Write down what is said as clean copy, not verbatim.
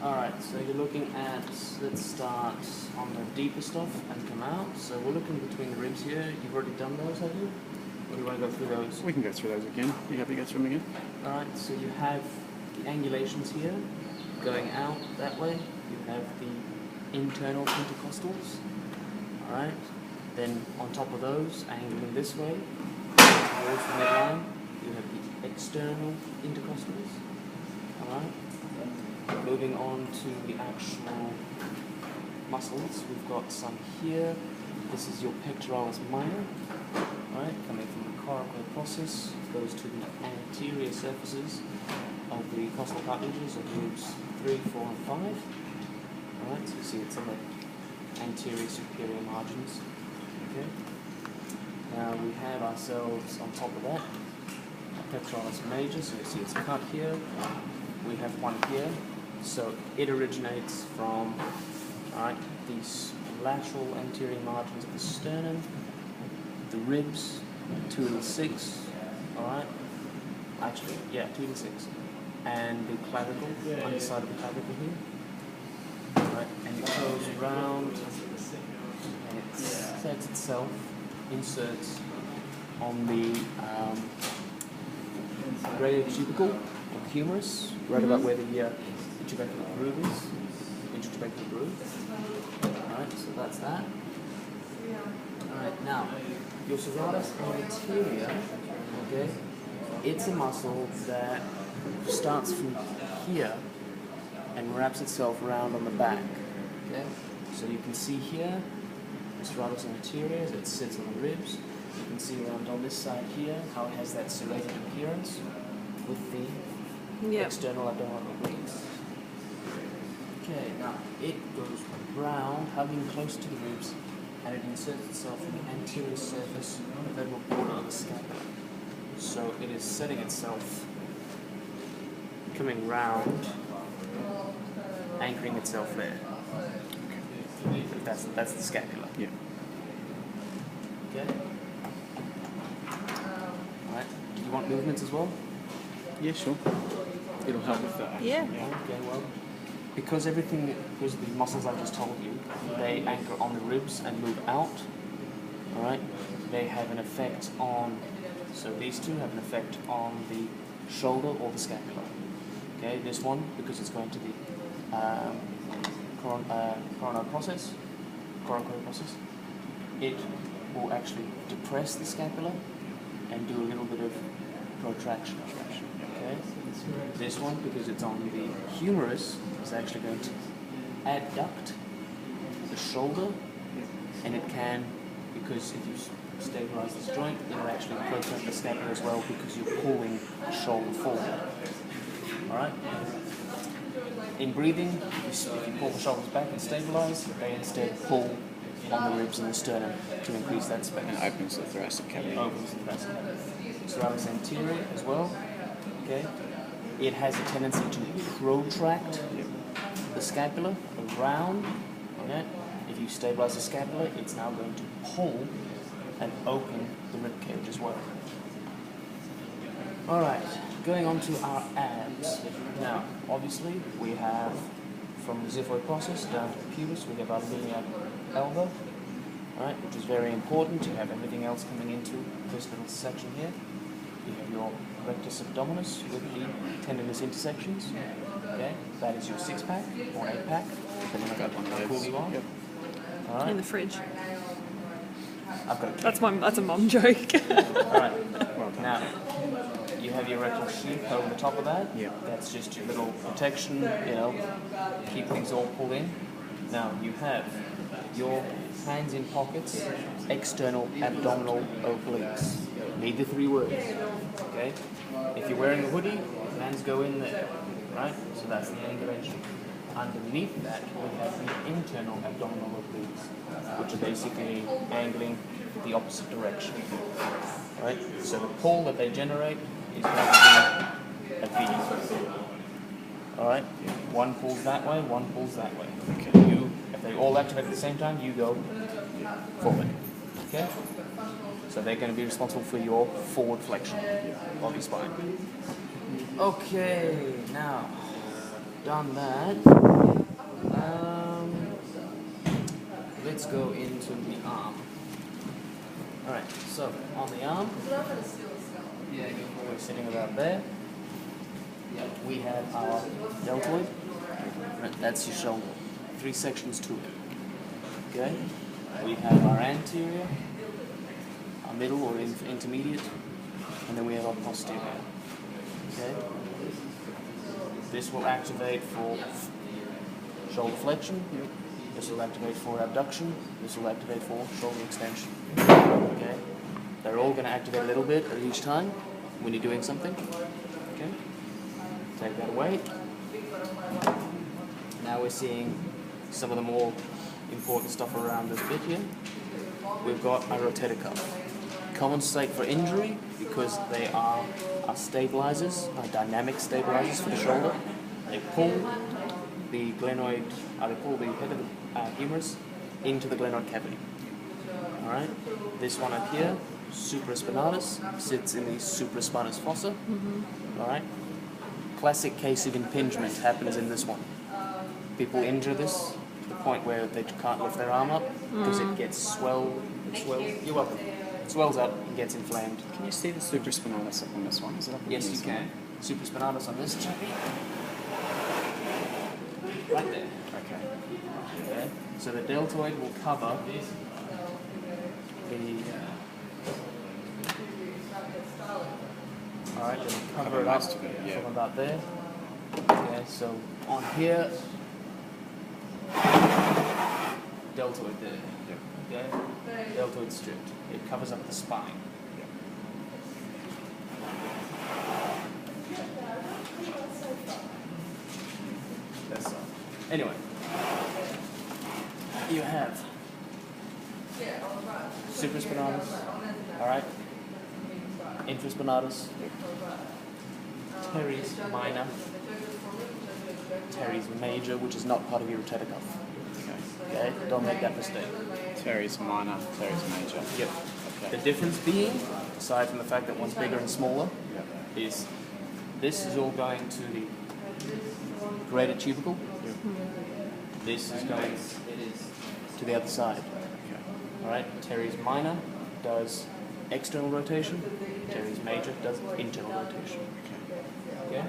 Alright, so you're looking at, let's start on the deeper stuff and come out. So we're looking between the ribs here. You've already done those, have you? Or do you want to go through those? We can go through those again. You happy to go through them again? Alright, so you have the angulations here, going out that way. You have the internal intercostals. Alright, then on top of those, angling this way, towards the midline, you have the external intercostals. Alright. Moving on to the actual muscles, we've got some here. This is your pectoralis minor, right? Coming from the coracoid process, goes to the anterior surfaces of the costal cartilages of ribs 3, 4, and 5. Alright, so you see it's on the anterior superior margins. Okay. Now we have ourselves on top of that a pectoralis major, so you see it's cut here. We have one here. So it originates from these lateral anterior margins of the sternum, the ribs, 2 to 6, actually, yeah, 2 to 6, and the clavicle, underside of the clavicle here, and it goes around, and it sets itself, inserts on the radiotubercle, or the humerus, right about where the intratrabecular groove is. Intratrabecular groove. Alright, so that's that. Alright, now, your serratus anterior, okay, it's a muscle that starts from here and wraps itself around on the back. Okay? So you can see here, the serratus anterior, as it sits on the ribs. You can see around on this side here how it has that serrated appearance with the external abdominal obliques. Okay, now it goes round, hugging close to the ribs, and it inserts itself in the anterior surface of the vertebral border of the scapula. So it is setting itself, coming round, anchoring itself there. That's the scapula. Yeah. Okay. Alright. Do you want movements as well? Yeah, sure. It'll help with that. Yeah. Okay, well, because the muscles I just told you, they anchor on the ribs and move out, alright? They have an effect on, so these two have an effect on the shoulder or the scapula. Okay, this one, because it's going to the coracoid process, it will actually depress the scapula and do a little bit of protraction. Okay? This one, because it's on the humerus, is actually going to adduct the shoulder, and it can, because if you stabilize this joint, it'll actually protract the scapula as well because you're pulling the shoulder forward. Alright? In breathing, if you pull the shoulders back and stabilize, they instead pull on the ribs and the sternum to increase that space. And opens the thoracic cavity. Opens the thoracic cavity. Serratus anterior as well. Okay. It has a tendency to protract the scapula around. Okay. If you stabilize the scapula, it's now going to pull and open the rib cage as well. Alright, going on to our abs. Now, obviously, we have from the xiphoid process down to the pubis, we have our linea alba, right, which is very important. You have everything else coming into this little section here. You have your rectus abdominis with the tendinous intersections. Okay, that is your 6-pack or 8-pack, depending on how cool you are. Yep. All right. In the fridge. I've got a That's a mum joke. All right. Now, you have your rectal sheath over the top of that. Yeah. That's just your little protection, keep things all pulled in. Now, you have your hands in pockets, external abdominal obliques. Need the 3 words. Okay? If you're wearing a hoodie, hands go in there. Right? So that's the angulation. Underneath that, we have the internal abdominal obliques, which are basically angling the opposite direction. Right? So the pull that they generate is going to be a V. Alright? One pulls that way, one pulls that way. Okay. If they all activate at the same time, you go forward. Okay? So they're going to be responsible for your forward flexion of your spine. Okay, now, done that, let's go into the arm. Alright, so on the arm, we're sitting about there. We have our deltoid. Right, that's your shoulder. 3 sections to it. Okay? We have our anterior, our middle or intermediate, and then we have our posterior. Okay? This will activate for shoulder flexion. This will activate for abduction. This will activate for shoulder extension. Okay? They're all going to activate a little bit at each time when you're doing something. Okay? Take that away. Now we're seeing some of the more important stuff around this bit here. We've got our rotator cuff. Common site for injury because they are stabilizers, dynamic stabilizers for the shoulder. They pull the glenoid, they pull the head of the humerus into the glenoid cavity. Alright, this one up here, supraspinatus, sits in the supraspinous fossa. Alright, classic case of impingement happens in this one. People injure this to the point where they can't lift their arm up because it gets swelled. You're welcome. It swells up and gets inflamed. Can you see the supraspinatus up on this one? Is it up on Yes, this you can. Supraspinatus on this chappy. Right there. Okay. So the deltoid will cover the alright, it'll cover it up most of it, yeah. from about there. Okay, so on here, deltoid there. Okay, deltoid stripped. It covers up the spine. That's all. Anyway, you have supraspinatus, alright, infraspinatus, teres minor, teres major, which is not part of your rotator cuff. Okay, don't make that mistake. Teres minor, teres major. Yep. Okay. The difference being, aside from the fact that one's bigger and smaller, is this is all going to the greater tubercle. This is going to the other side. Alright, teres minor does external rotation, teres major does internal rotation. Okay?